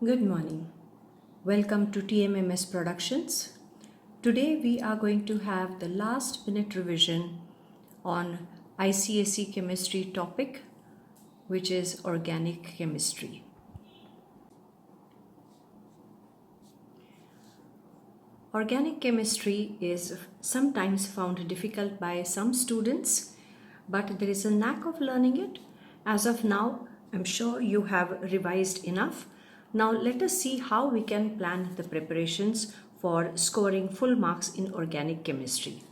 Good morning. Welcome to TMMS Productions. Today we are going to have the last minute revision on ICSE chemistry topic, which is organic chemistry. Organic chemistry is sometimes found difficult by some students, but there is a knack of learning it. As of now, I'm sure you have revised enough. Now let us see how we can plan the preparations for scoring full marks in organic chemistry.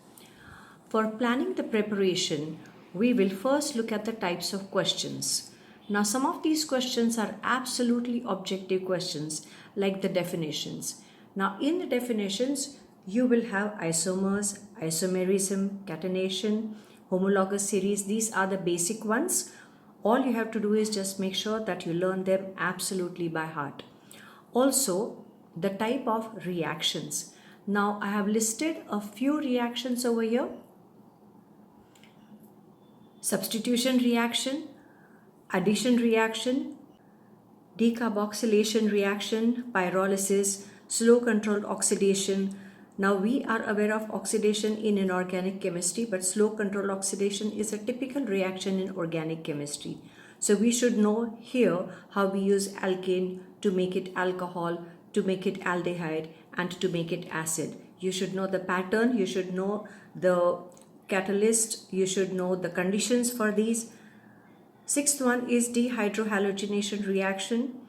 For planning the preparation, we will first look at the types of questions. Now, some of these questions are absolutely objective questions, like the definitions. Now, in the definitions, you will have isomers, isomerism, catenation, homologous series. These are the basic ones. All you have to do is just make sure that you learn them absolutely by heart. Also, the type of reactions. Now, I have listed a few reactions over here. Substitution reaction, addition reaction, decarboxylation reaction, pyrolysis, slow controlled oxidation. Now we are aware of oxidation in inorganic chemistry, but slow controlled oxidation is a typical reaction in organic chemistry. So we should know here how we use alkane to make it alcohol, to make it aldehyde, and to make it acid. You should know the pattern, you should know the catalyst, you should know the conditions for these. Sixth one is dehydrohalogenation reaction.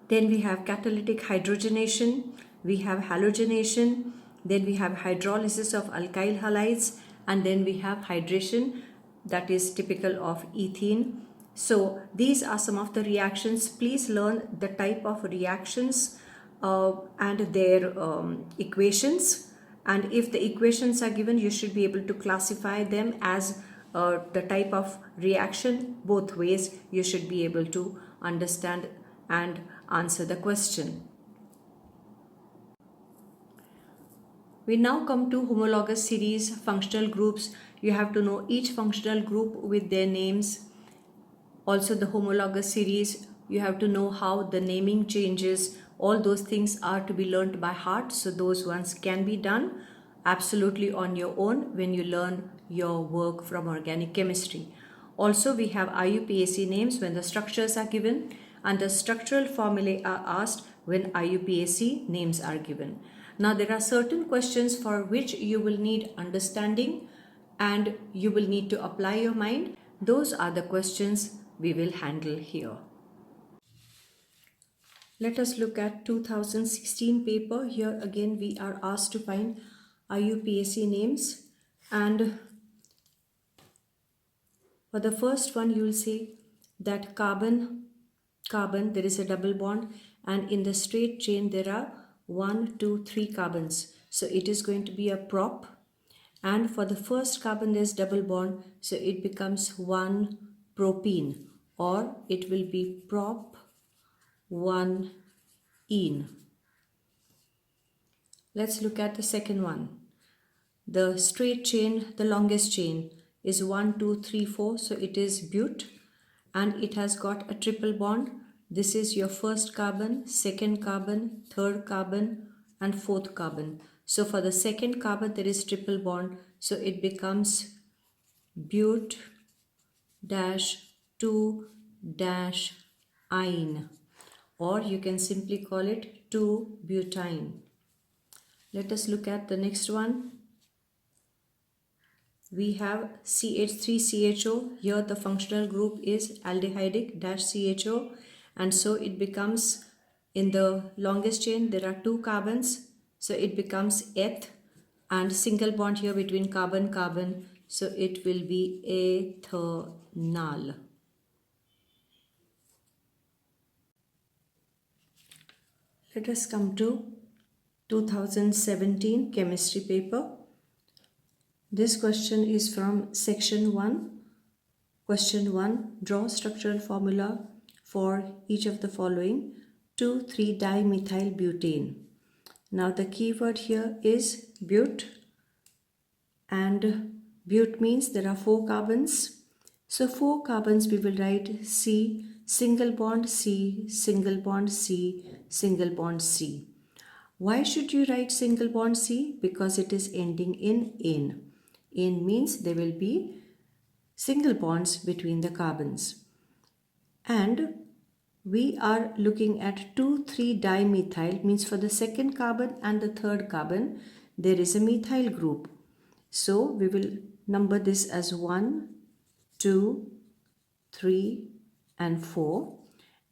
Then we have catalytic hydrogenation, we have halogenation, then we have hydrolysis of alkyl halides, and then we have hydration, that is typical of ethene. So these are some of the reactions. Please learn the type of reactions and their equations. And if the equations are given, you should be able to classify them as the type of reaction both ways. You should be able to understand and answer the question. We now come to homologous series, functional groups. You have to know each functional group with their names. Also the homologous series, you have to know how the naming changes. All those things are to be learned by heart, so those ones can be done absolutely on your own when you learn your work from organic chemistry. Also we have IUPAC names when the structures are given, and the structural formulae are asked when IUPAC names are given. Now there are certain questions for which you will need understanding and you will need to apply your mind. Those are the questions we will handle here. Let us look at 2016 paper. Here again we are asked to find IUPAC names, and for the first one you will see that carbon there is a double bond, and in the straight chain there are 1, 2, 3 carbons, so it is going to be a prop. And for the first carbon there is double bond, so it becomes 1 propene, or it will be prop 1 ene. Let's look at the second one. The straight chain, the longest chain is 1, 2, 3, 4, so it is bute, and it has got a triple bond. This is your first carbon, second carbon, third carbon, and fourth carbon. So for the second carbon there is triple bond, so it becomes bute dash 2 dash ine, or you can simply call it 2-butane. Let us look at the next one. We have CH3CHO. Here the functional group is aldehydic dash CHO, and so it becomes, in the longest chain there are 2 carbons, so it becomes eth, and single bond here between carbon carbon, so it will be ethanol. Let us come to 2017 chemistry paper. This question is from section 1. Question 1. Draw structural formula for each of the following 2,3-dimethyl butane. Now the keyword here is bute, and bute means there are 4 carbons. So 4 carbons we will write single bond C, single bond C, single bond C. Why should you write single bond C? Because it is ending in "ane". "Ane" means there will be single bonds between the carbons. And we are looking at 2,3-dimethyl, means for the second carbon and the third carbon there is a methyl group. So we will number this as 1, 2, 3 and 4.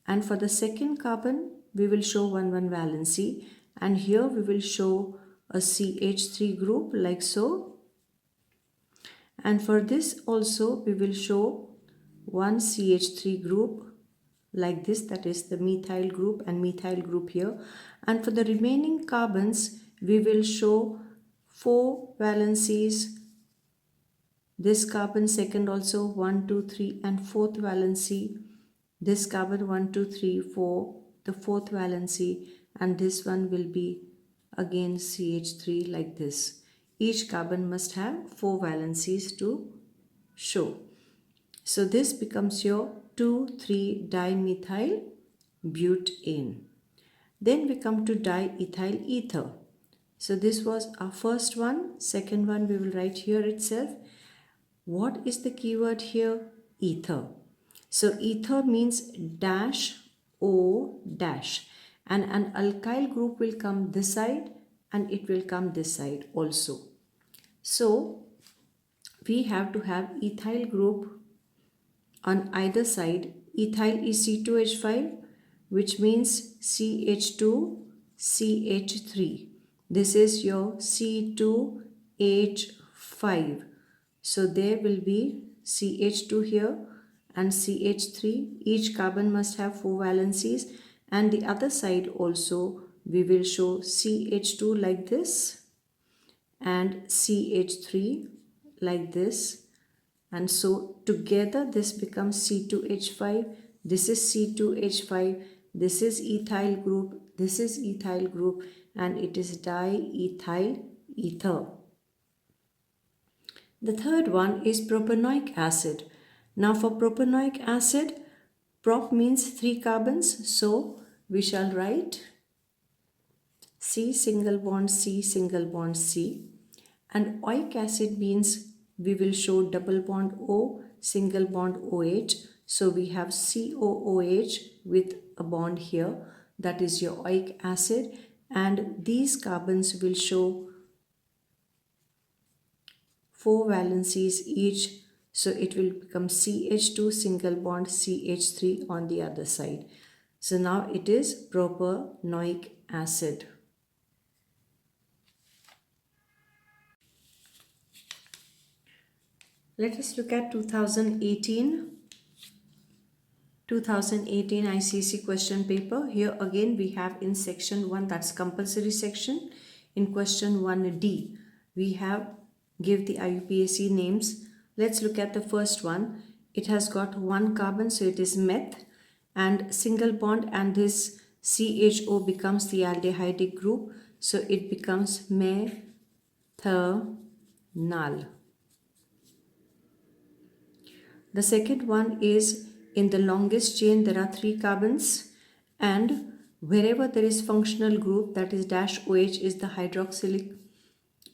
And for the second carbon we will show 1,1 valency, and here we will show a CH3 group like so. And for this also we will show one CH3 group like this, that is the methyl group and methyl group here. And for the remaining carbons we will show 4 valencies. This carbon second also 1, 2, 3 and 4th valency. This carbon 1, 2, 3, 4, the 4th valency, and this one will be again CH3 like this. Each carbon must have 4 valencies to show. So this becomes your 2,3-dimethyl butane. Then we come to diethyl ether. So this was our first one. Second one we will write here itself. What is the keyword here? Ether. So ether means dash O dash, and an alkyl group will come this side and it will come this side also. So we have to have ethyl group on either side. Ethyl is C2H5, which means CH2CH3. This is your C2H5. So there will be CH2 here and CH3. Each carbon must have 4 valencies, and the other side also we will show CH2 like this and CH3 like this. And so together this becomes C2H5. This is C2H5. This is ethyl group. This is ethyl group, and it is diethyl ether. The third one is propanoic acid. Now for propanoic acid, prop means 3 carbons. So we shall write C single bond C single bond C. And oic acid means we will show double bond O, single bond OH. So we have COOH with a bond here. That is your oic acid. And these carbons will show 4 valencies each. So it will become CH2 single bond CH3 on the other side. So now it is propanoic acid. Let us look at 2018 ICSE question paper. Here again we have in section 1, that's compulsory section. In question 1D, we have give the IUPAC names. Let's look at the first one. It has got 1 carbon, so it is meth, and single bond, and this CHO becomes the aldehydic group, so it becomes methanol. The second one is in the longest chain there are 3 carbons, and wherever there is functional group, that is dash OH is the hydroxylic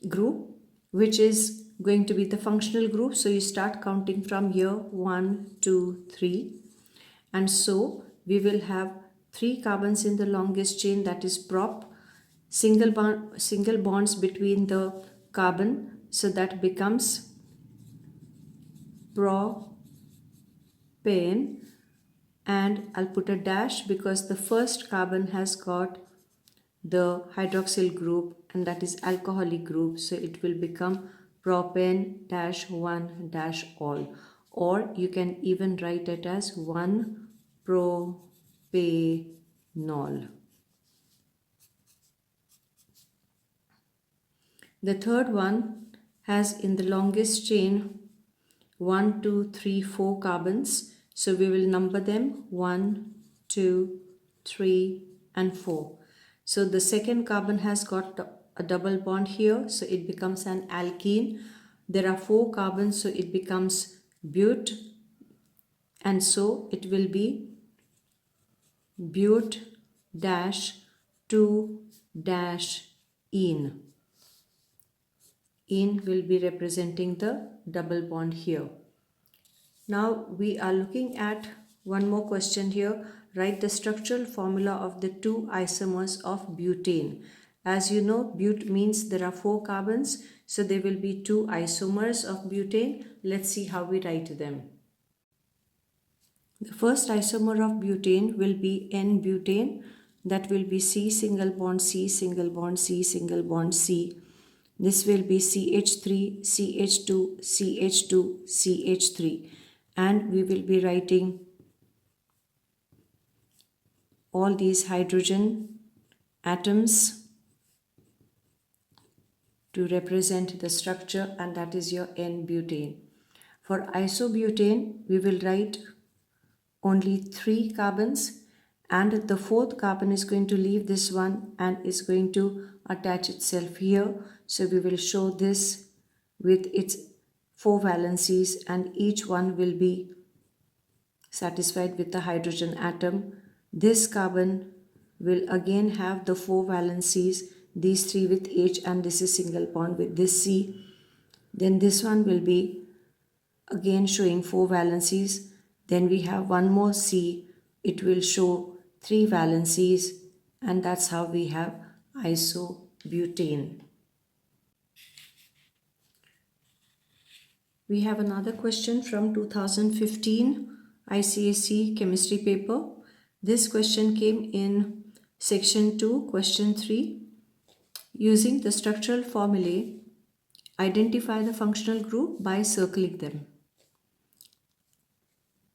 group, which is going to be the functional group. So you start counting from here 1, 2, 3, and so we will have 3 carbons in the longest chain, that is prop, single bonds between the carbon, so that becomes propane, and I'll put a dash because the first carbon has got the hydroxyl group, and that is alcoholic group, so it will become propane dash 1 dash all, or you can even write it as 1-propanol. The third one has in the longest chain 1, 2, 3, 4 carbons, so we will number them 1, 2, 3 and 4. So the second carbon has got a double bond here, so it becomes an alkene. There are 4 carbons, so it becomes but, and so it will be but dash 2 dash ene. Ene will be representing the double bond here. Now we are looking at one more question here. Write the structural formula of the two isomers of butane. As you know, but means there are 4 carbons, so there will be 2 isomers of butane. Let's see how we write them. The first isomer of butane will be N-butane. That will be C single bond C single bond C single bond C. This will be CH3, CH2, CH2, CH3. And we will be writing all these hydrogen atoms to represent the structure, and that is your N-butane. For isobutane, we will write only 3 carbons, and the 4th carbon is going to leave this one and is going to attach itself here. So we will show this with its 4 valencies, and each one will be satisfied with the hydrogen atom. This carbon will again have the 4 valencies, these 3 with H, and this is single bond with this C. Then this one will be again showing 4 valencies. Then we have one more C, it will show 3 valencies, and that's how we have isobutane. We have another question from 2015 ICSE chemistry paper. This question came in section 2, question 3. Using the structural formulae, identify the functional group by circling them.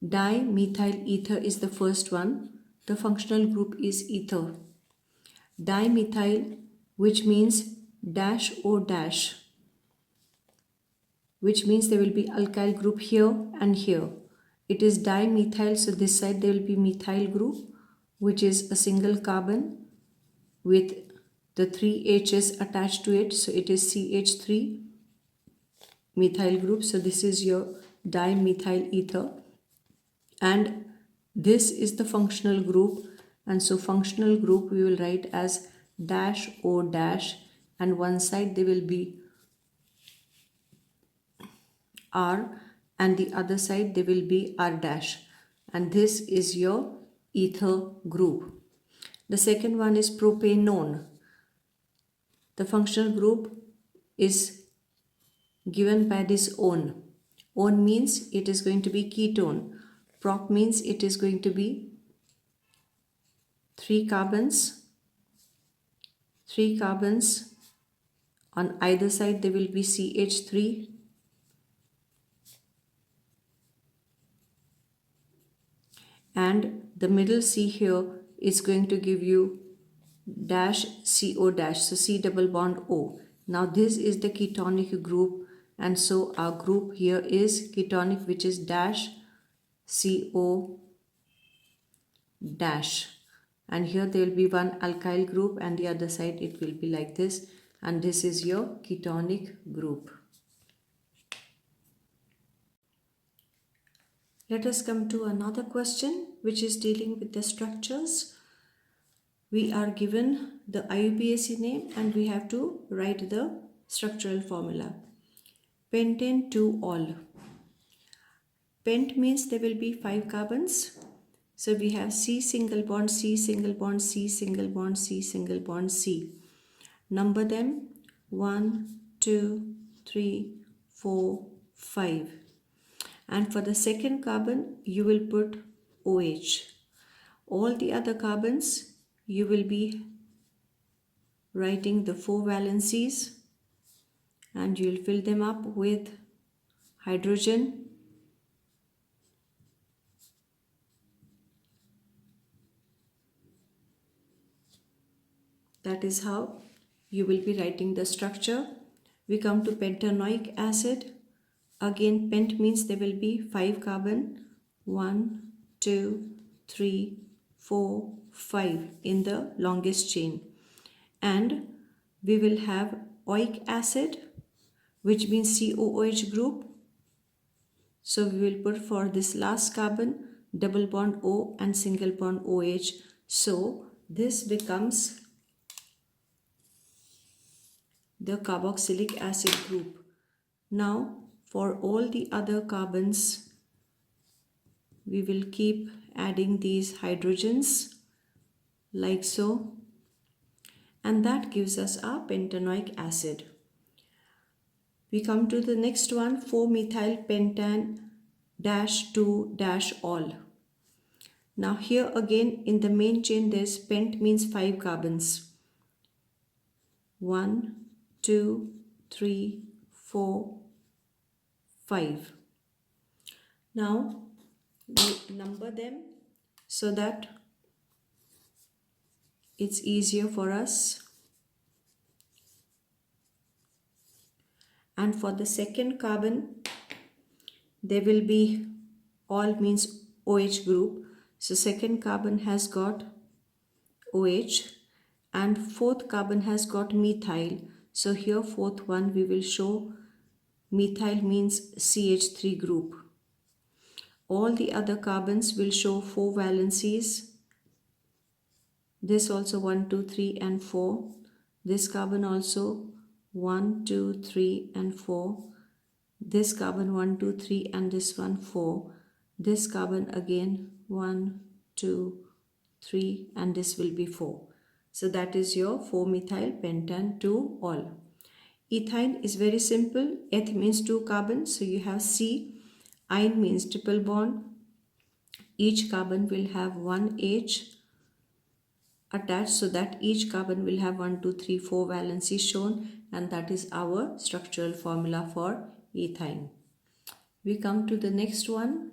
Dimethyl ether is the first one. The functional group is ether. Dimethyl, which means dash O dash, which means there will be alkyl group here and here. It is dimethyl, so this side there will be methyl group, which is a single carbon with the 3 H's attached to it. So it is CH3 methyl group. So this is your dimethyl ether. And this is the functional group, and so functional group we will write as dash O dash, and one side there will be R and the other side there will be R dash, and this is your ether group. The second one is propanone. The functional group is given by this on. On means it is going to be ketone. Prop means it is going to be 3 carbons. 3 carbons. On either side there will be CH3. And the middle C here is going to give you dash CO dash, so C double bond O. Now this is the ketonic group, and so our group here is ketonic, which is dash CO dash, and here there will be one alkyl group, and the other side it will be like this, and this is your ketonic group. Let us come to another question which is dealing with the structures. We are given the IUPAC name and we have to write the structural formula. Pentane 2-ol. Pent means there will be 5 carbons. So we have C single bond, C single bond, C single bond, C single bond, C. Number them 1, 2, 3, 4, 5. And for the second carbon, you will put OH. All the other carbons, you will be writing the 4 valencies, and you will fill them up with hydrogen. That is how you will be writing the structure. We come to pentanoic acid. Again, pent means there will be 5 carbon. 1, 2, 3, 4, 5 in the longest chain. And we will have oic acid, which means COOH group. So we will put for this last carbon double bond O and single bond OH. So this becomes the carboxylic acid group. Now for all the other carbons, we will keep adding these hydrogens like so, and that gives us our pentanoic acid. We come to the next one, 4-methyl pentan -2-all. Now here again in the main chain there's pent means 5 carbons. 1, 2, 3, 4, 5. Now we number them so that it's easier for us. And for the second carbon, there will be all means OH group. So second carbon has got OH and fourth carbon has got methyl. So here fourth one we will show methyl means CH3 group. All the other carbons will show 4 valencies. This also 1, 2, 3 and 4. This carbon also 1, 2, 3 and 4. This carbon 1, 2, 3 and this one 4. This carbon again 1, 2, 3 and this will be 4. So that is your 4-methyl pentan 2-all. Ethyne is very simple. Eth means 2 carbons. So you have C. Ine means triple bond. Each carbon will have 1 H attached, so that each carbon will have 1, 2, 3, 4 valencies shown, and that is our structural formula for ethyne. We come to the next one,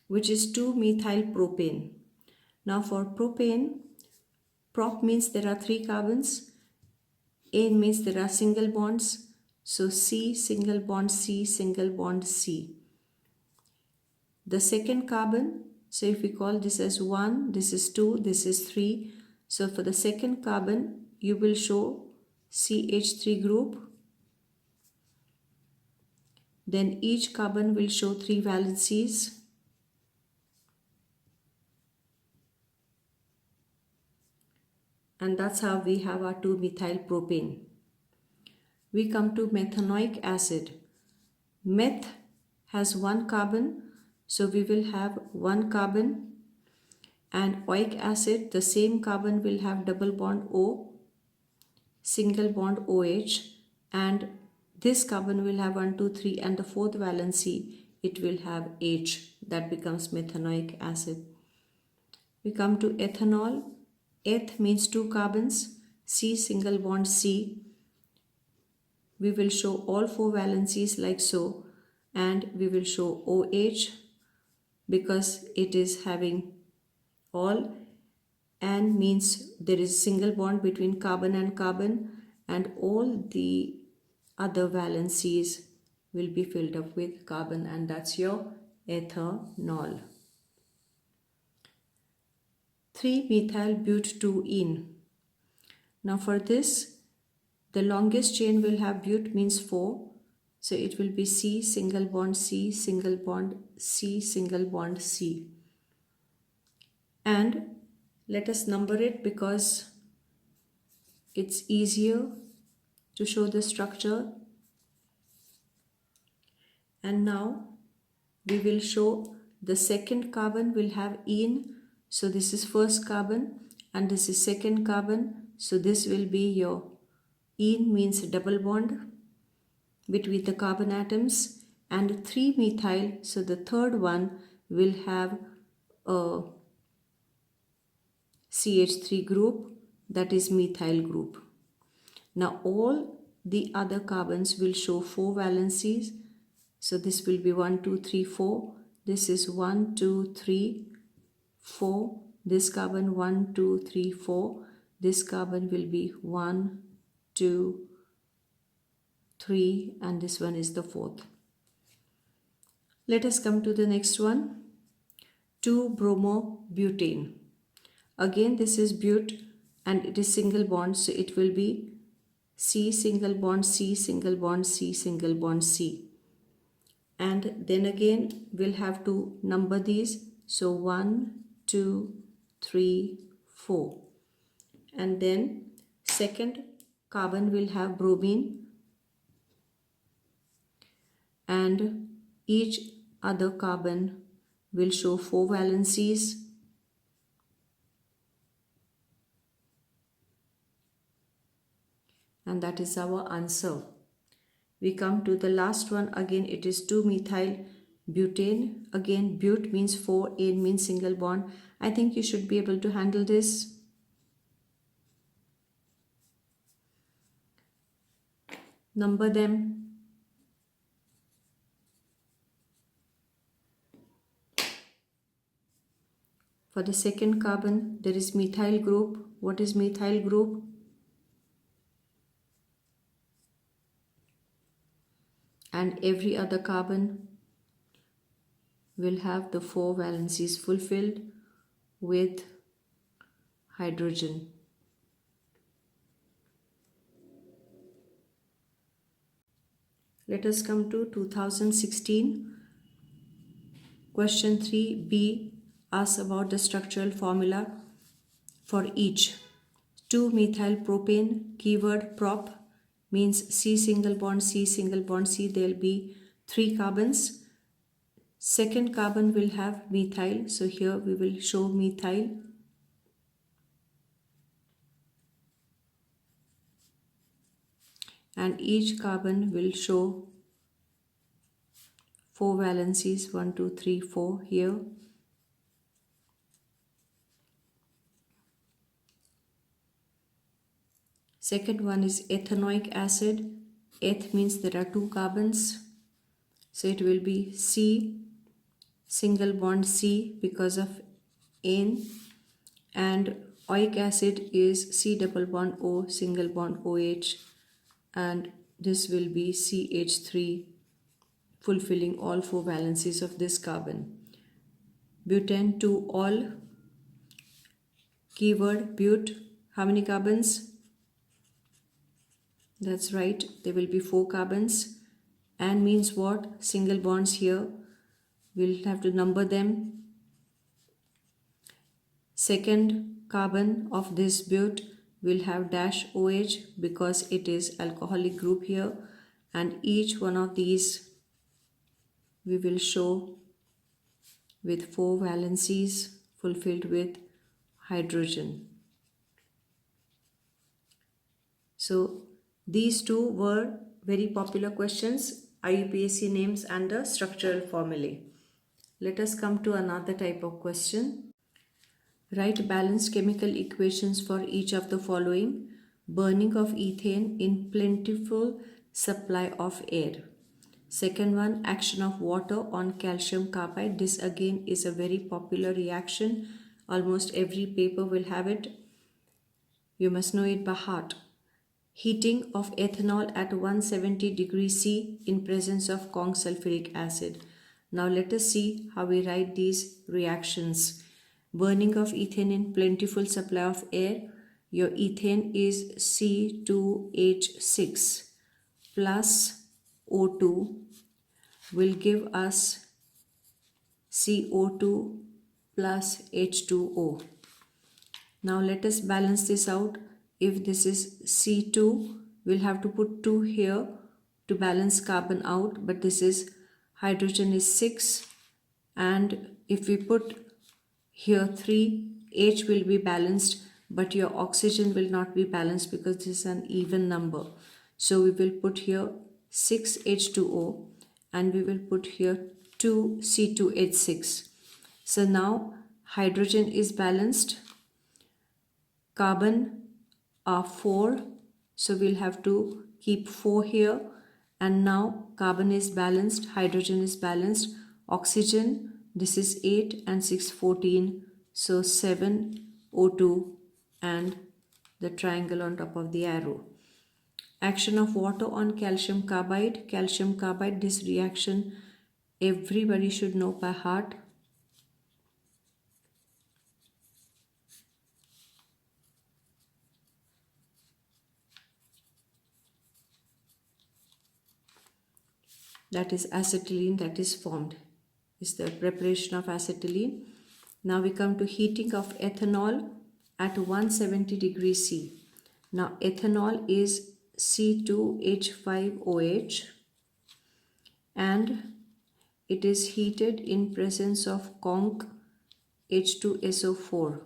which is 2-methyl propane. Now for propane, prop means there are 3 carbons, ane means there are single bonds, so C single bond C single bond C. The second carbon, so if we call this as 1, this is 2, this is 3. So for the second carbon, you will show CH3 group. Then each carbon will show 3 valencies. And that's how we have our 2-methyl propane. We come to methanoic acid. Meth has 1 carbon, so we will have 1 carbon. And oic acid, the same carbon will have double bond O, single bond OH, and this carbon will have 1, 2, 3 and the fourth valency it will have H. That becomes methanoic acid. We come to ethanol. Eth means 2 carbons, C single bond C. We will show all 4 valencies like so, and we will show OH because it is having all, and means there is single bond between carbon, and all the other valencies will be filled up with carbon, and that's your ethanol. 3-methyl-but2-ene. Now for this, the longest chain will have but means 4. So it will be C single bond C single bond C single bond C. And let us number it because it's easier to show the structure. And now we will show the second carbon will have ene. So this is first carbon and this is second carbon. So this will be your ene means double bond between the carbon atoms, and 3-methyl. So the third one will have a CH3 group, that is methyl group. Now all the other carbons will show 4 valencies. So this will be 1, 2, 3, 4. This is 1, 2, 3, 4. This carbon 1, 2, 3, 4. This carbon will be 1, 2, 3, and this one is the fourth. Let us come to the next one, 2-bromobutane. Again this is but and it is single bond, so it will be C single bond C single bond C single bond C. And then again we'll have to number these. So 1, 2, 3, 4. And then second carbon will have bromine, and each other carbon will show 4 valencies. And that is our answer. We come to the last one. Again, it is 2-methyl butane. Again, but means 4, ane means single bond. I think you should be able to handle this. Number them. For the second carbon, there is methyl group. What is methyl group? And every other carbon will have the 4 valencies fulfilled with hydrogen. Let us come to 2016. Question 3b asks about the structural formula for each. 2-methyl propane, keyword prop, means C single bond, C single bond, C. There will be 3 carbons. Second carbon will have methyl, so here we will show methyl. And each carbon will show 4 valencies, 1, 2, 3, 4 here. Second one is ethanoic acid. Eth means there are 2 carbons. So it will be C single bond C because of ane, and oic acid is C double bond O single bond OH, and this will be CH3 fulfilling all 4 valencies of this carbon. Butane 2 all, keyword but, how many carbons? That's right, there will be 4 carbons. And means what? Single bonds here. We'll have to number them. Second carbon of this but will have dash OH because it is alcoholic group here, and each one of these we will show with 4 valencies fulfilled with hydrogen. So these two were very popular questions, IUPAC names and the structural formulae. Let us come to another type of question. Write balanced chemical equations for each of the following. Burning of ethane in plentiful supply of air. Second one, action of water on calcium carbide. This again is a very popular reaction. Almost every paper will have it. You must know it by heart. Heating of ethanol at 170 degrees C in presence of Kong sulfuric acid. Now let us see how we write these reactions. Burning of ethane in plentiful supply of air. Your ethane is C2H6 plus O2 will give us CO2 plus H2O. Now let us balance this out. If this is C2, we'll have to put 2 here to balance carbon out, but this is hydrogen is 6, and if we put here 3, H will be balanced, but your oxygen will not be balanced because this is an even number. So we will put here 6 H2O and we will put here 2 C2H6. So now hydrogen is balanced, carbon are 4, so we'll have to keep 4 here, and now carbon is balanced, hydrogen is balanced, oxygen, this is 8 and 6 14, so 7 O2 and the triangle on top of the arrow. Action of water on calcium carbide. Calcium carbide, this reaction everybody should know by heart. That is acetylene that is formed. Is the preparation of acetylene. Now we come to heating of ethanol at 170 degrees C. Now ethanol is C2H5OH and it is heated in presence of conc H2SO4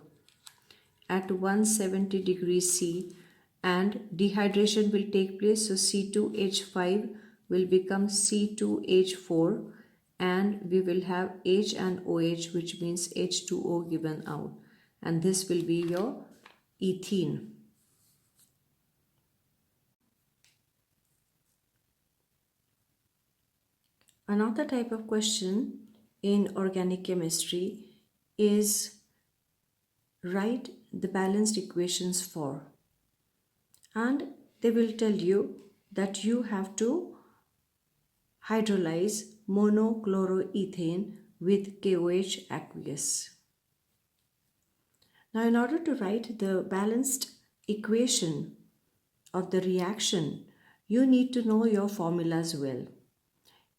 at 170 degrees C, and dehydration will take place. So C2H5 will become C2H4 and we will have H and OH, which means H2O given out, and this will be your ethene. Another type of question in organic chemistry is write the balanced equations for, and they will tell you that you have to hydrolyze monochloroethane with KOH aqueous. Now in order to write the balanced equation of the reaction, you need to know your formulas well.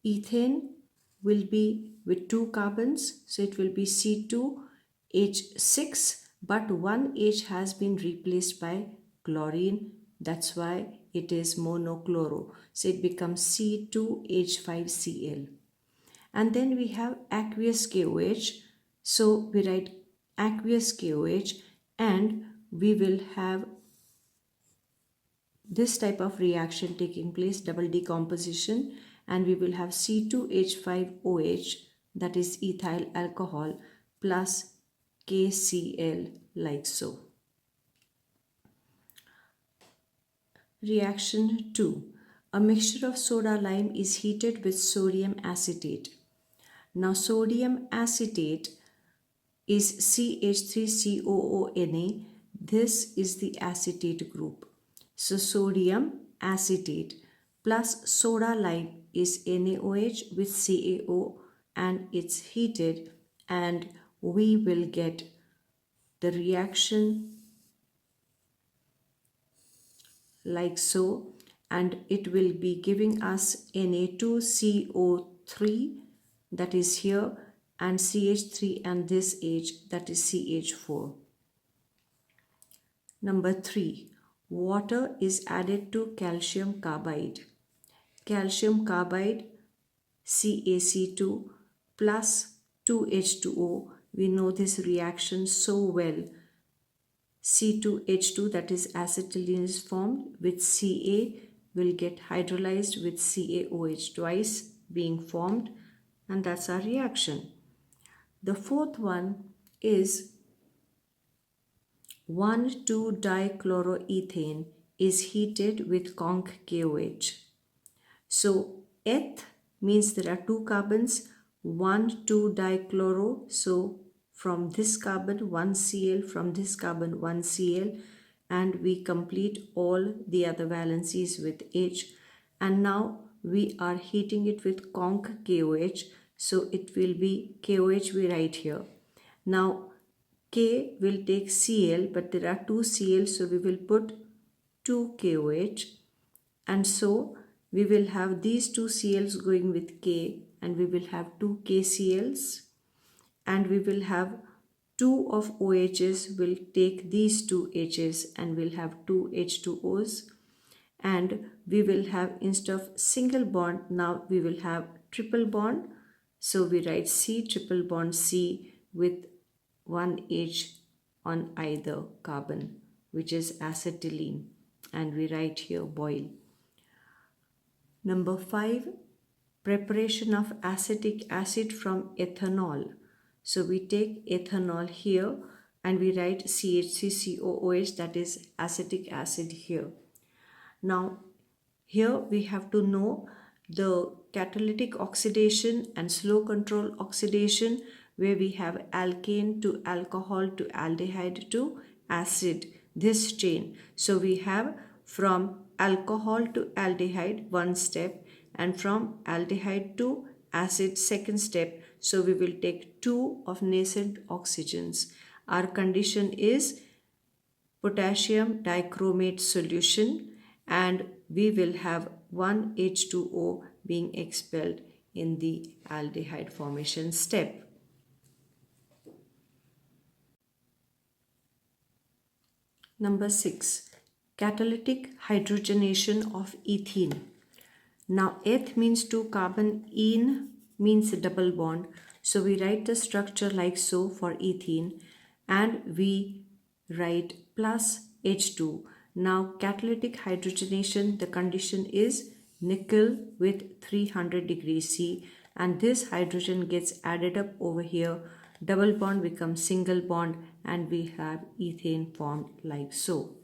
Ethane will be with 2 carbons, so it will be C2H6, but one H has been replaced by chlorine, that's why it is monochloro, so it becomes C2H5Cl. And then we have aqueous KOH, so we write aqueous KOH and we will have this type of reaction taking place, double decomposition, and we will have C2H5OH, that is ethyl alcohol, plus KCl, like so. Reaction 2. A mixture of soda lime is heated with sodium acetate. Now sodium acetate is CH3COONA. This is the acetate group. So sodium acetate plus soda lime is NaOH with CaO, and it's heated, and we will get the reaction like so, and it will be giving us Na2CO3, that is here, and CH3 and this H, that is CH4. Number 3. Water is added to calcium carbide. Calcium carbide CaC2 plus 2H2O. We know this reaction so well. C2H2, that is acetylene, is formed with Ca, will get hydrolyzed with CaOH twice being formed, and that's our reaction. The fourth one is 1,2-dichloroethane is heated with conc KOH. So eth means there are 2 carbons, 1,2-dichloro, so from this carbon 1 Cl, from this carbon 1 Cl, and we complete all the other valencies with H, and now we are heating it with conc KOH, so it will be KOH we write here. Now K will take Cl, but there are 2 Cl, so we will put 2 KOH, and so we will have these 2 Cls going with K, and we will have 2 KCls, and we will have 2 of OHs will take these 2 Hs, and we'll have 2 H2Os, and we will have, instead of single bond, now we will have triple bond, so we write C triple bond C with 1 H on either carbon, which is acetylene, and we write here boil. Number 5, preparation of acetic acid from ethanol. So we take ethanol here and we write CH3COOH, that is acetic acid here. Now here we have to know the catalytic oxidation and slow control oxidation, where we have alkane to alcohol to aldehyde to acid, this chain. So we have from alcohol to aldehyde 1 step, and from aldehyde to acid 2nd step. So we will take 2 of nascent oxygens. Our condition is potassium dichromate solution, and we will have 1 H2O being expelled in the aldehyde formation step. Number 6. Catalytic hydrogenation of ethene. Now eth means 2 carbon, ene means double bond. So we write the structure like so for ethene, and we write plus H2. Now catalytic hydrogenation, the condition is nickel with 300 degrees C, and this hydrogen gets added up over here. Double bond becomes single bond, and we have ethane formed like so.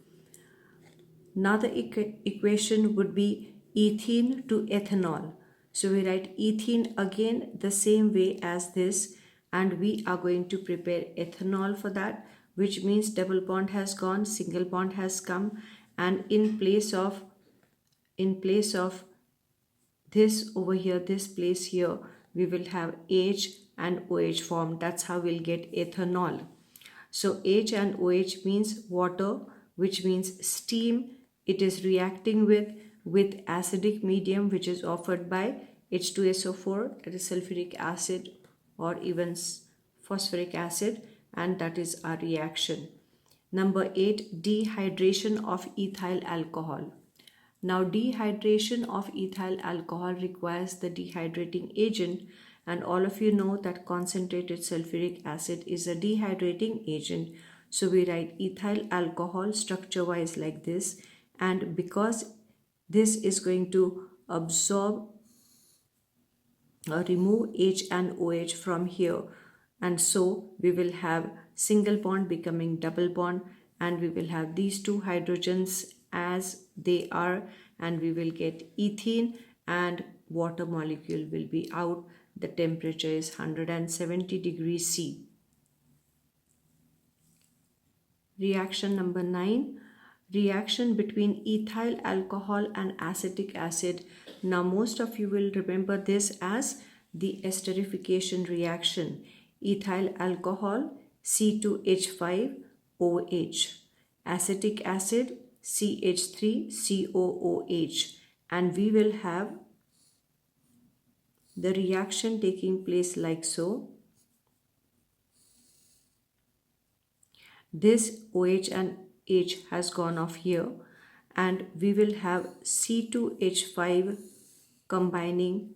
Now the equation would be ethene to ethanol. So we write ethene again the same way as this, and we are going to prepare ethanol for that, which means double bond has gone, single bond has come, and in place of this over here, this place here, we will have H and OH formed. That's how we'll get ethanol. So H and OH means water, which means steam. It is reacting with acidic medium, which is offered by H2SO4, that is sulfuric acid or even phosphoric acid, and that is our reaction. Number 8, dehydration of ethyl alcohol. Now dehydration of ethyl alcohol requires the dehydrating agent, and all of you know that concentrated sulfuric acid is a dehydrating agent. So we write ethyl alcohol structure wise like this, and because this is going to absorb or remove H and OH from here, and so we will have single bond becoming double bond, and we will have these two hydrogens as they are, and we will get ethene, and water molecule will be out. The temperature is 170 degrees C. Reaction number 9, reaction between ethyl alcohol and acetic acid. Now most of you will remember this as the esterification reaction. Ethyl alcohol C2H5OH, acetic acid CH3COOH, and we will have the reaction taking place like so. This OH and H has gone off here, and we will have C2H5 combining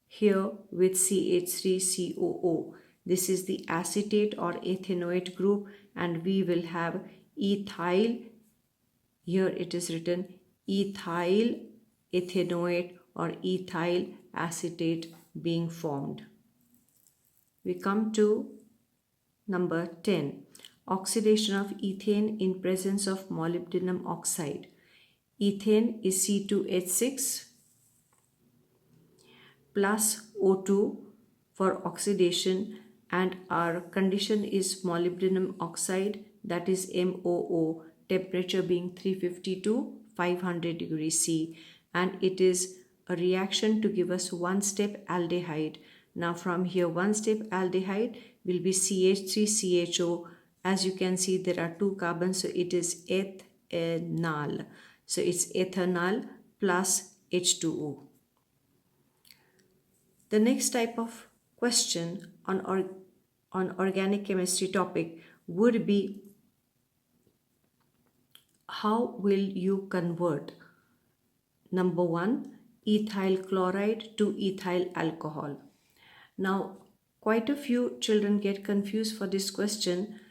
here with CH3COO. This is the acetate or ethanoate group, and we will have ethyl. Here it is written ethyl ethanoate or ethyl acetate being formed. We come to number 10. Oxidation of ethane in presence of molybdenum oxide. Ethane is C2H6 plus O2 for oxidation, and our condition is molybdenum oxide, that is MOO, temperature being 350 to 500 degrees C, and it is a reaction to give us one step aldehyde. Now from here one step aldehyde will be CH3CHO. As you can see, there are two carbons, so it is ethanol. So it's ethanol plus H2O. The next type of question on organic chemistry topic would be, how will you convert number 1, ethyl chloride to ethyl alcohol? Now quite a few children get confused for this question,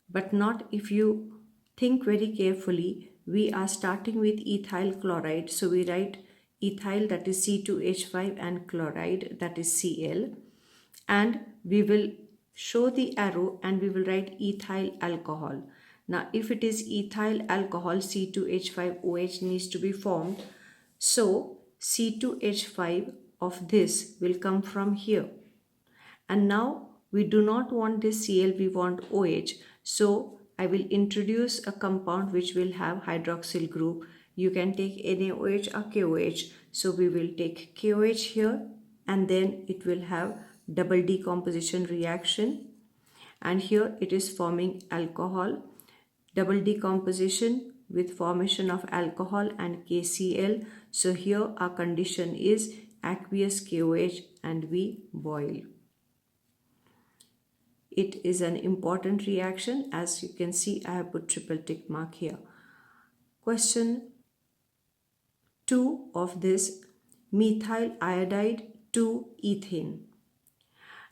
but not if you think very carefully. We are starting with ethyl chloride, so we write ethyl, that is C2H5, and chloride, that is Cl, and we will show the arrow and we will write ethyl alcohol. Now if it is ethyl alcohol, C2H5OH needs to be formed, so C2H5 of this will come from here, and now we do not want this Cl, we want OH. So I will introduce a compound which will have hydroxyl group. You can take NaOH or KOH. So we will take KOH here, and then it will have double decomposition reaction, and here it is forming alcohol. Double decomposition with formation of alcohol and KCl. So here our condition is aqueous KOH, and we boil. It is an important reaction. As you can see, I have put triple tick mark here. Question 2 of this, methyl iodide to ethane.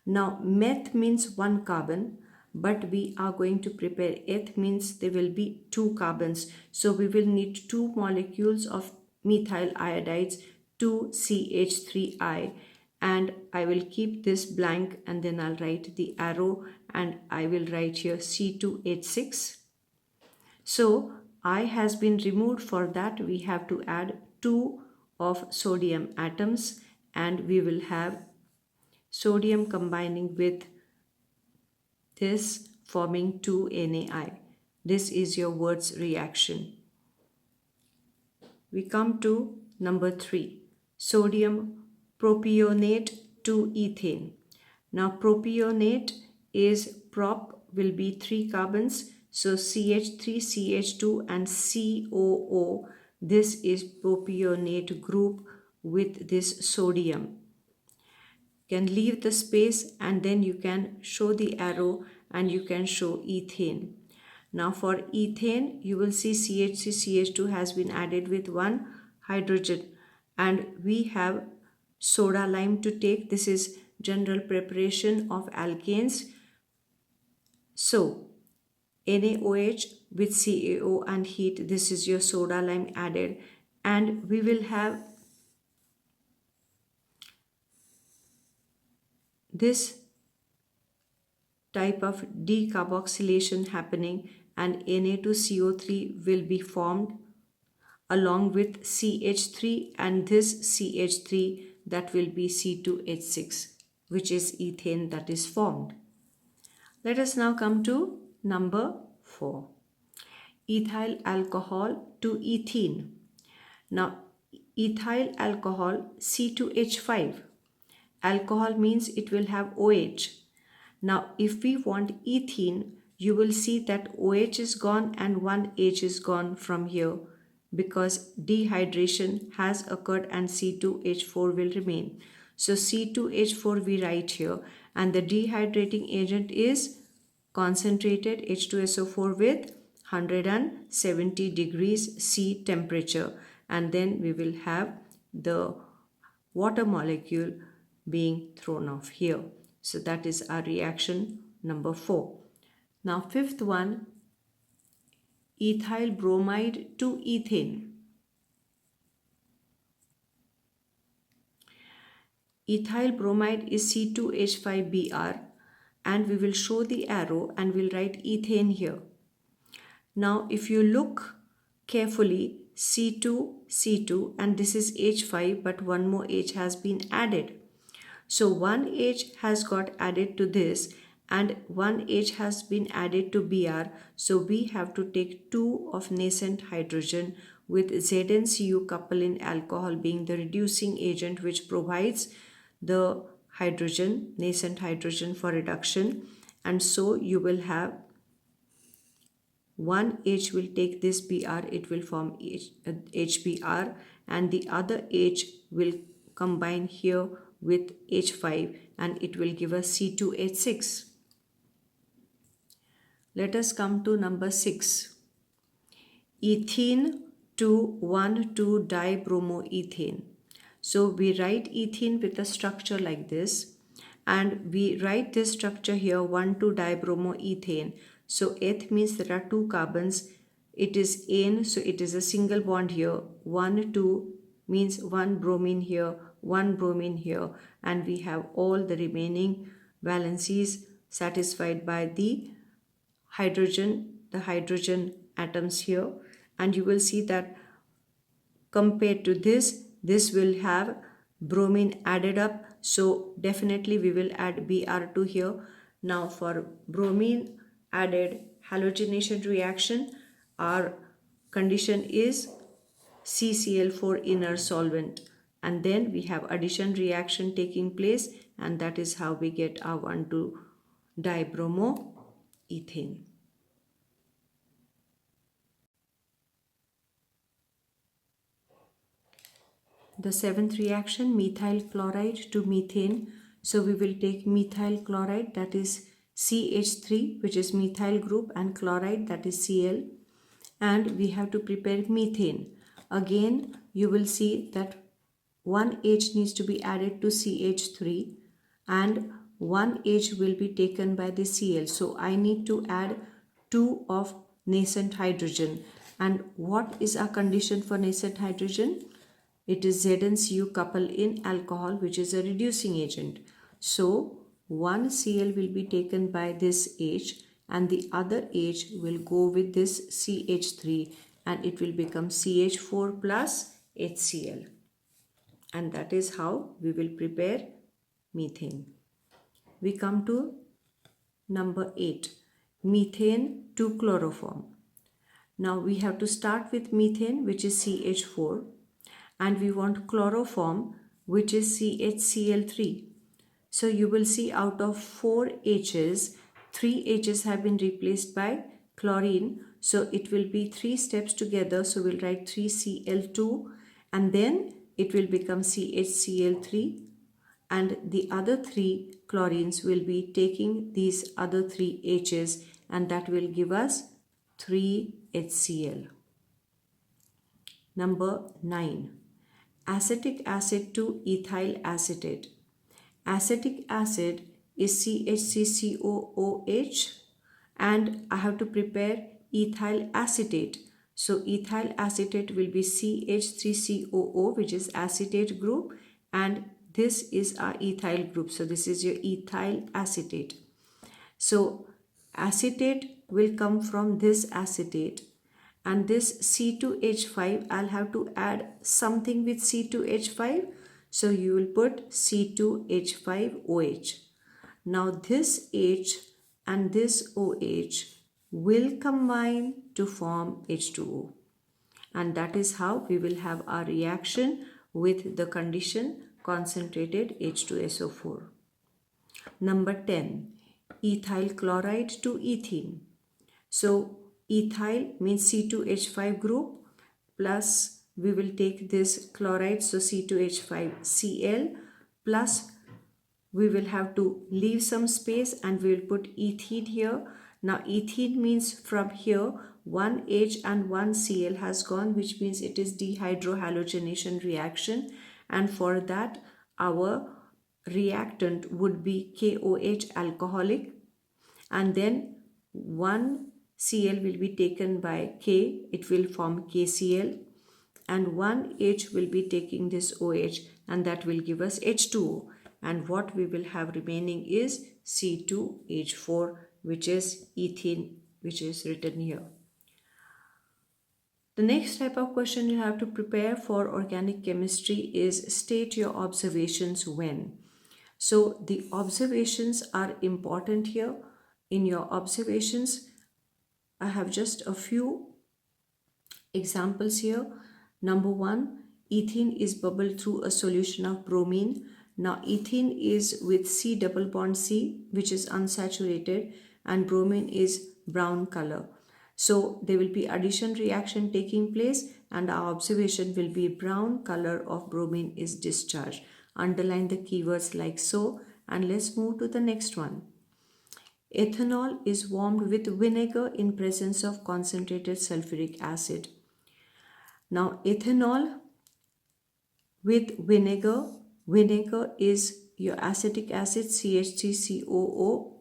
Now meth means 1 carbon, but we are going to prepare eth means there will be 2 carbons. So we will need 2 molecules of methyl iodides, 2CH3I, and I will keep this blank and then I'll write the arrow and I will write here C2H6. So I has been removed. For that we have to add 2 of sodium atoms and we will have sodium combining with this forming 2NaI. This is your Wurtz reaction. We come to number 3, sodium propionate to ethane. Now propionate is prop will be 3 carbons, so CH3, CH2 and COO. This is propionate group with this sodium. Can leave the space and then you can show the arrow and you can show ethane. Now for ethane, you will see CH3, CH2 has been added with 1 hydrogen and we have soda lime to take. This is general preparation of alkanes. So NaOH with CaO and heat, this is your soda lime added, and we will have this type of decarboxylation happening and Na2CO3 will be formed along with CH3 and this CH3, that will be C2H6, which is ethane that is formed. Let us now come to number 4, ethyl alcohol to ethene. Now ethyl alcohol C2H5. Alcohol means it will have OH. Now if we want ethene, you will see that OH is gone and one H is gone from here because dehydration has occurred and C2H4 will remain. So C2H4 we write here and the dehydrating agent is concentrated H2SO4 with 170 degrees C temperature, and then we will have the water molecule being thrown off here. So that is our reaction number 4. Now fifth one, ethyl bromide to ethane. Ethyl bromide is C2H5Br and we will show the arrow and we'll write ethane here. Now if you look carefully, C2, C2 and this is H5 but one more H has been added. So one H has got added to this and one H has been added to Br. So we have to take 2 of nascent hydrogen with ZnCu couple in alcohol being the reducing agent which provides the hydrogen, nascent hydrogen for reduction. And so you will have one H will take this Br, it will form HBr and the other H will combine here with H5 and it will give us C2H6. Let us come to number 6. Ethene to 1,2-dibromoethane. So we write ethene with a structure like this and we write this structure here 1,2-dibromoethane. So eth means there are 2 carbons. It is ane, so it is a single bond here. 1, 2 means 1 bromine here, 1 bromine here, and we have all the remaining valencies satisfied by the hydrogen atoms here. And you will see that compared to this will have bromine added up. So definitely we will add Br2 here. Now for bromine added halogenation reaction, our condition is CCl4 inner solvent, and then we have addition reaction taking place, and that is how we get our 1,2-dibromoethane. The 7th reaction, methyl chloride to methane. So we will take methyl chloride, that is CH3, which is methyl group, and chloride, that is Cl. And we have to prepare methane. Again, you will see that one H needs to be added to CH3 and one H will be taken by the Cl. So I need to add 2 of nascent hydrogen. And what is our condition for nascent hydrogen? It is ZnCu couple in alcohol, which is a reducing agent. So one Cl will be taken by this H and the other H will go with this CH3 and it will become CH4 plus HCl. And that is how we will prepare methane. We come to number 8, methane to chloroform. Now we have to start with methane, which is CH4, and we want chloroform, which is CHCl3. So you will see out of 4 H's, 3 H's have been replaced by chlorine. So it will be 3 steps together. So we'll write 3Cl2 and then it will become CHCl3 and the other 3 chlorines will be taking these other 3 H's and that will give us 3HCl. Number 9. Acetic acid to ethyl acetate. Acetic acid is CHCCOOH and I have to prepare ethyl acetate. So ethyl acetate will be CH3COO, which is acetate group, and this is our ethyl group. So this is your ethyl acetate. So acetate will come from this acetate and this C2H5, I'll have to add something with C2H5. So you will put C2H5OH. Now this H and this OH will combine to form H2O. And that is how we will have our reaction with the condition concentrated H2SO4. Number 10, ethyl chloride to ethene. So ethyl means C2H5 group plus we will take this chloride, so C2H5Cl plus we will have to leave some space and we will put ethene here. Now ethene means from here one H and one Cl has gone, which means it is dehydrohalogenation reaction, and for that our reactant would be KOH alcoholic, and then one Cl will be taken by K, it will form KCl, and one H will be taking this OH and that will give us H2O, and what we will have remaining is C2H4, which is ethene, which is written here. The next type of question you have to prepare for organic chemistry is state your observations when. So the observations are important here. In your observations, I have just a few examples here. Number 1, ethene is bubbled through a solution of bromine. Now ethene is with C double bond C, which is unsaturated, and bromine is brown color. So there will be addition reaction taking place and our observation will be brown color of bromine is discharged. Underline the keywords like so, and let's move to the next one. Ethanol is warmed with vinegar in presence of concentrated sulfuric acid. Now ethanol with vinegar is your acetic acid CH3COOH,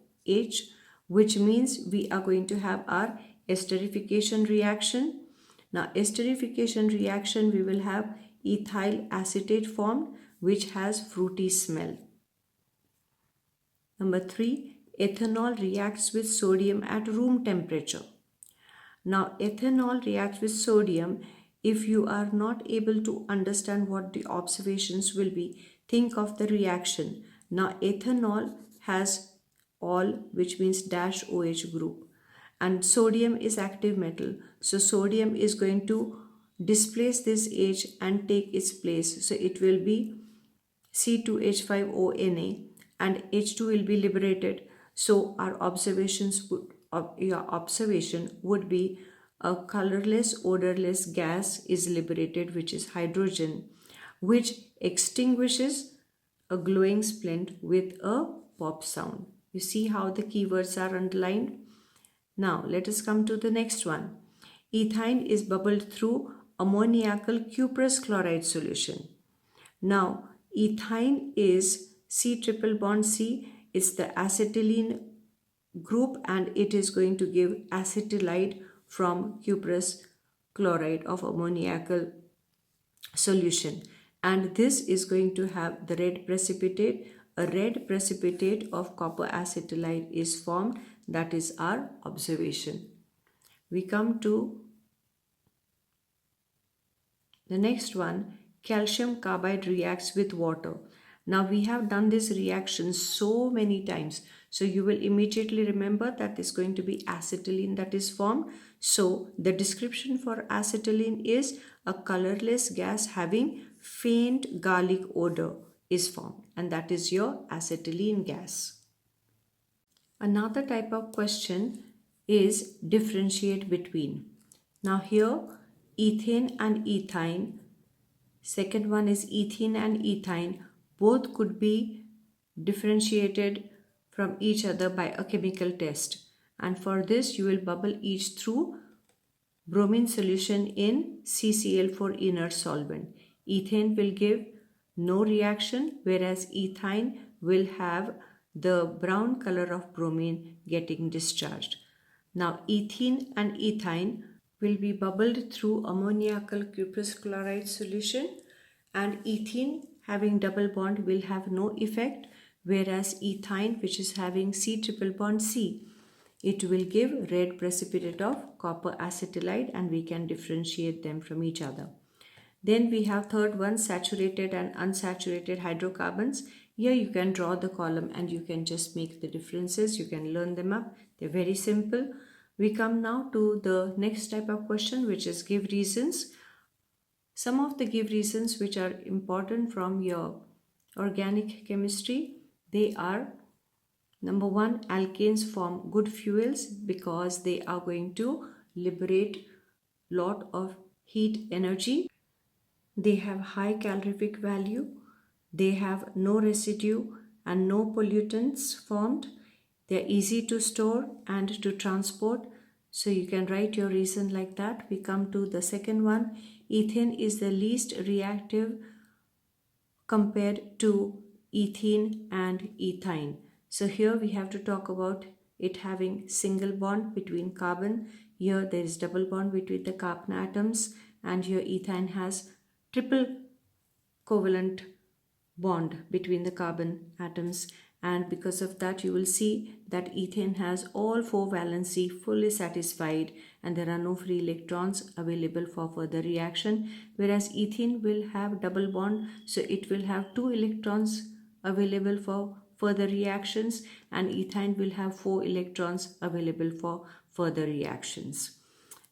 which means we are going to have our esterification reaction. Now esterification reaction, we will have ethyl acetate formed, which has fruity smell. Number 3, ethanol reacts with sodium at room temperature. Now ethanol reacts with sodium. If you are not able to understand what the observations will be, think of the reaction. Now ethanol has all, which means dash OH group, and sodium is active metal. So sodium is going to displace this H and take its place. So it will be C2H5ONa and H2 will be liberated. So your observation would be a colorless, odorless gas is liberated, which is hydrogen, which extinguishes a glowing splint with a pop sound. You see how the keywords are underlined? Now let us come to the next one. Ethyne is bubbled through ammoniacal cuprous chloride solution. Now ethyne is C triple bond C. It's the acetylene group and it is going to give acetylide from cuprous chloride of ammoniacal solution, and this is going to have the red precipitate. A red precipitate of copper acetylide is formed. That is our observation. We come to the next one. Calcium carbide reacts with water. Now we have done this reaction so many times, so you will immediately remember that is going to be acetylene that is formed. So the description for acetylene is a colorless gas having faint garlic odor is formed, and that is your acetylene gas. Another type of question is differentiate between. Now here ethane and ethyne, second one is ethene and ethyne, both could be differentiated from each other by a chemical test, and for this you will bubble each through bromine solution in CCl4 inert solvent. Ethane will give no reaction, whereas ethyne will have the brown color of bromine getting discharged. Now ethene and ethyne will be bubbled through ammoniacal cuprous chloride solution, and ethene having double bond will have no effect, whereas ethyne, which is having C triple bond C, it will give red precipitate of copper acetylide, and we can differentiate them from each other. Then we have third one, saturated and unsaturated hydrocarbons. Here you can draw the column and you can just make the differences. You can learn them up. They're very simple. We come now to the next type of question, which is give reasons. Some of the give reasons which are important from your organic chemistry, they are: number one, alkanes form good fuels because they are going to liberate lot of heat energy. They have high calorific value. They have no residue and no pollutants formed. They are easy to store and to transport. So you can write your reason like that. We come to the second one. Ethane is the least reactive compared to ethene and ethyne. So here we have to talk about it having single bond between carbon. Here there is double bond between the carbon atoms, and here ethane has triple covalent bond between the carbon atoms, and because of that you will see that ethane has all four valency fully satisfied and there are no free electrons available for further reaction, whereas ethene will have double bond, so it will have 2 electrons available for further reactions, and ethyne will have 4 electrons available for further reactions.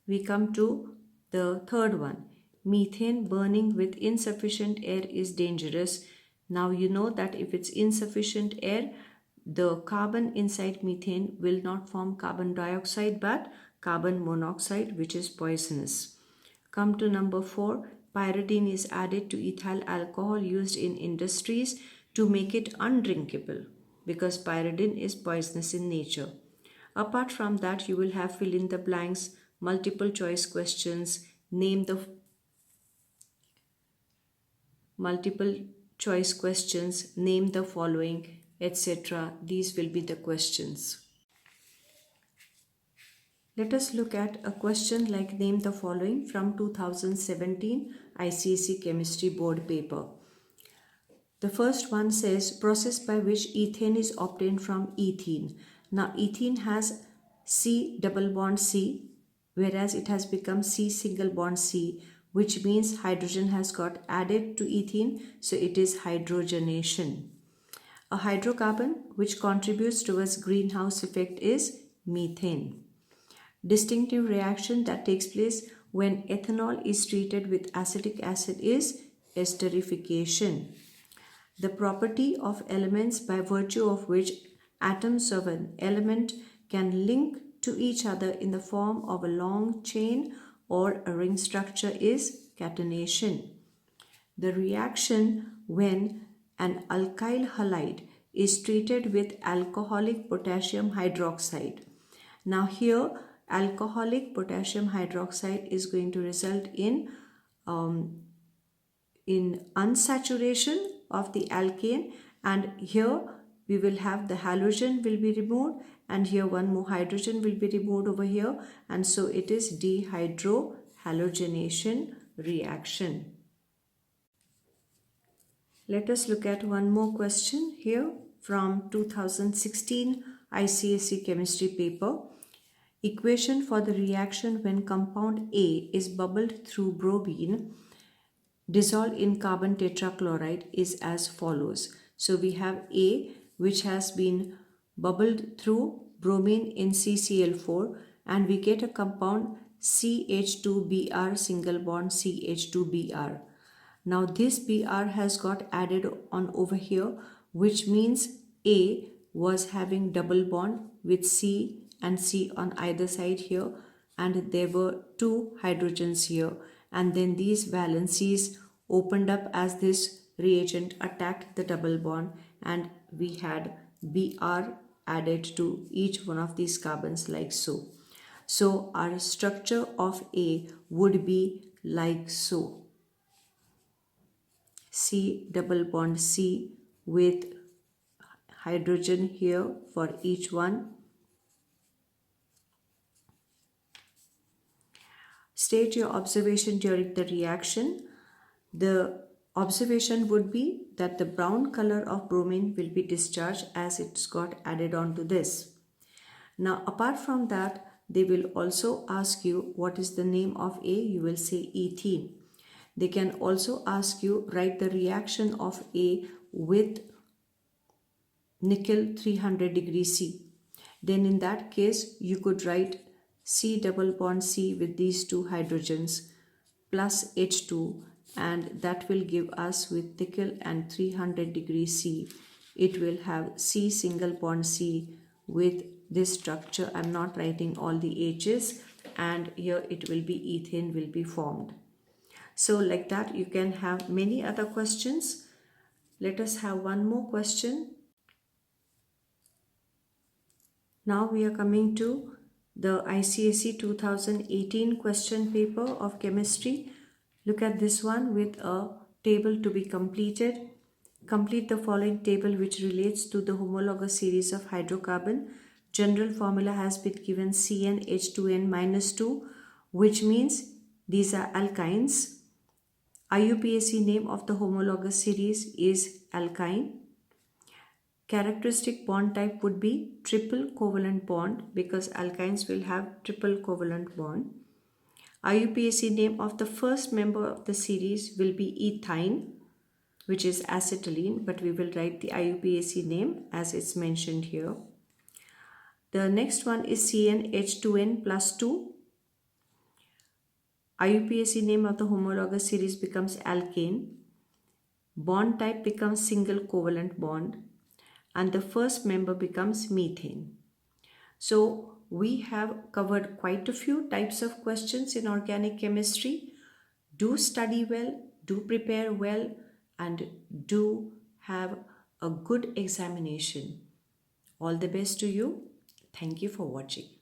We come to the third one. Methane burning with insufficient air is dangerous. Now you know that if it's insufficient air, the carbon inside methane will not form carbon dioxide but carbon monoxide, which is poisonous. Come to number 4. Pyridine is added to ethyl alcohol used in industries to make it undrinkable because pyridine is poisonous in nature. Apart from that, you will have fill in the blanks, multiple choice questions, name the following, etc. These will be the questions. Let us look at a question like name the following from 2017 ICSE Chemistry Board paper. The first one says process by which ethane is obtained from ethene. Now ethene has C double bond C, whereas it has become C single bond C, which means hydrogen has got added to ethene, so it is hydrogenation. A hydrocarbon which contributes towards greenhouse effect is methane. Distinctive reaction that takes place when ethanol is treated with acetic acid is esterification. The property of elements by virtue of which atoms of an element can link to each other in the form of a long chain or a ring structure is catenation. The reaction when an alkyl halide is treated with alcoholic potassium hydroxide. Now here alcoholic potassium hydroxide is going to result in unsaturation of the alkane, and here we will have the halogen will be removed, and here one more hydrogen will be removed over here, and so it is dehydrohalogenation reaction. Let us look at one more question here from 2016 ICSE chemistry paper. Equation for the reaction when compound A is bubbled through bromine dissolved in carbon tetrachloride is as follows. So we have A, which has been bubbled through bromine in CCl4, and we get a compound CH2Br single bond CH2Br. Now this Br has got added on over here, which means A was having double bond with C and C on either side here, and there were two hydrogens here, and then these valencies opened up as this reagent attacked the double bond, and we had Br added to each one of these carbons like so. So our structure of A would be like so. C double bond C with hydrogen here for each one. State your observation during the reaction. The observation would be that the brown color of bromine will be discharged as it's got added on to this. Now apart from that, they will also ask you what is the name of A. You will say ethene. They can also ask you write the reaction of A with nickel 300 degrees C. Then in that case you could write C double bond C with these two hydrogens plus H2, and that will give us with nickel and 300 degrees C. It will have C single bond C with this structure. I'm not writing all the H's, and here it will be ethane will be formed. So like that you can have many other questions. Let us have one more question. Now we are coming to the ICSE 2018 question paper of chemistry. Look at this one with a table to be completed. Complete the following table which relates to the homologous series of hydrocarbon. General formula has been given CnH2n-2, which means these are alkynes. IUPAC name of the homologous series is alkyne. Characteristic bond type would be triple covalent bond because alkynes will have triple covalent bond. IUPAC name of the first member of the series will be ethyne, which is acetylene, but we will write the IUPAC name as it's mentioned here. The next one is CnH2n+2. IUPAC name of the homologous series becomes alkane. Bond type becomes single covalent bond, and the first member becomes methane. So we have covered quite a few types of questions in organic chemistry. Do study well, do prepare well, and do have a good examination. All the best to you. Thank you for watching.